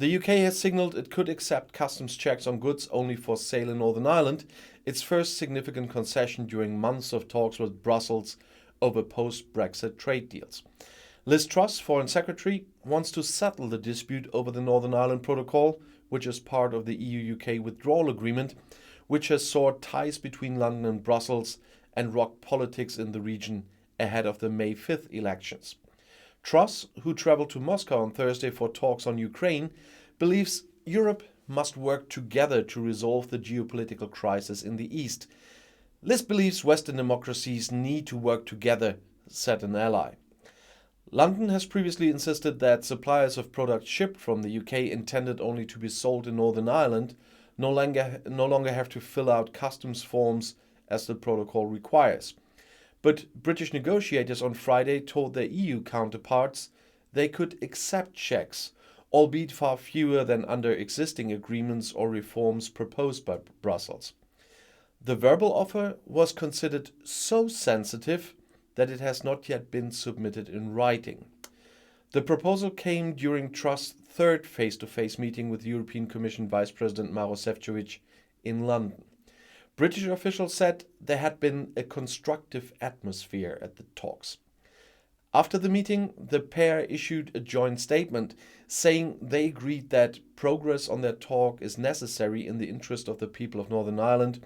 The UK has signalled it could accept customs checks on goods only for sale in Northern Ireland, its first significant concession during months of talks with Brussels over post-Brexit trade deals. Liz Truss, Foreign Secretary, wants to settle the dispute over the Northern Ireland Protocol, which is part of the EU-UK withdrawal agreement, which has soured ties between London and Brussels and rocked politics in the region ahead of the May 5th elections. Truss, who travelled to Moscow on Thursday for talks on Ukraine, believes Europe must work together to resolve the geopolitical crisis in the East. Liz believes Western democracies need to work together, said an ally. London has previously insisted that suppliers of products shipped from the UK intended only to be sold in Northern Ireland no longer have to fill out customs forms as the protocol requires. But British negotiators on Friday told their EU counterparts they could accept checks, albeit far fewer than under existing agreements or reforms proposed by Brussels. The verbal offer was considered so sensitive that it has not yet been submitted in writing. The proposal came during Truss' third face-to-face meeting with European Commission Vice President Maroš Šefčovič in London. British officials said there had been a constructive atmosphere at the talks. After the meeting, the pair issued a joint statement saying they agreed that progress on their talk is necessary in the interest of the people of Northern Ireland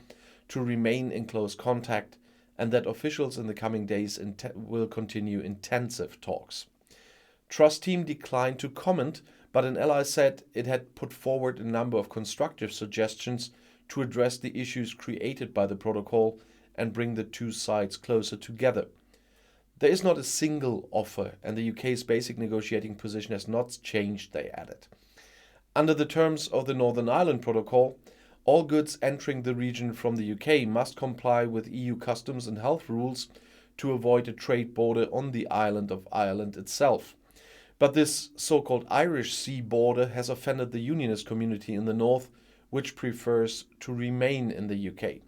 to remain in close contact, and that officials in the coming days will continue intensive talks. Truss team declined to comment, but an ally said it had put forward a number of constructive suggestions to address the issues created by the protocol and bring the two sides closer together. There is not a single offer, and the UK's basic negotiating position has not changed, they added. Under the terms of the Northern Ireland Protocol, all goods entering the region from the UK must comply with EU customs and health rules to avoid a trade border on the island of Ireland itself. But this so-called Irish Sea border has offended the unionist community in the north, which prefers to remain in the UK.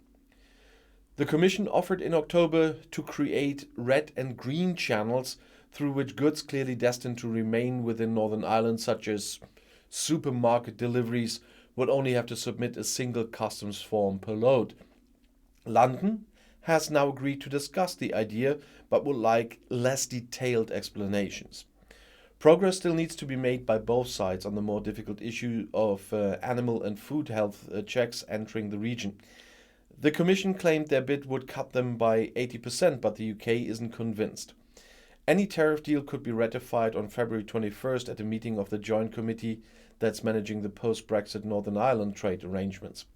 The Commission offered in October to create red and green channels through which goods clearly destined to remain within Northern Ireland, such as supermarket deliveries, would only have to submit a single customs form per load. London has now agreed to discuss the idea, but would like less detailed explanations. Progress still needs to be made by both sides on the more difficult issue of animal and food health checks entering the region. The Commission claimed their bid would cut them by 80%, but the UK isn't convinced. Any tariff deal could be ratified on February 21st at a meeting of the Joint Committee that's managing the post-Brexit Northern Ireland trade arrangements.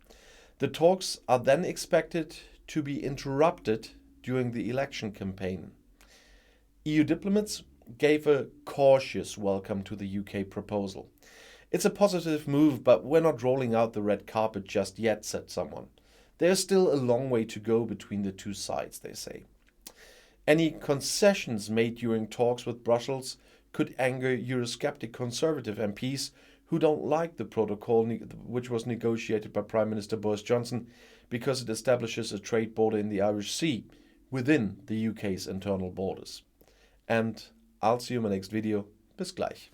The talks are then expected to be interrupted during the election campaign. EU diplomats gave a cautious welcome to the UK proposal. It's a positive move, but we're not rolling out the red carpet just yet, said someone. There's still a long way to go between the two sides, they say. Any concessions made during talks with Brussels could anger Eurosceptic Conservative MPs who don't like the protocol, which was negotiated by Prime Minister Boris Johnson, because it establishes a trade border in the Irish Sea within the UK's internal borders. And I'll see you in my next video. Bis gleich.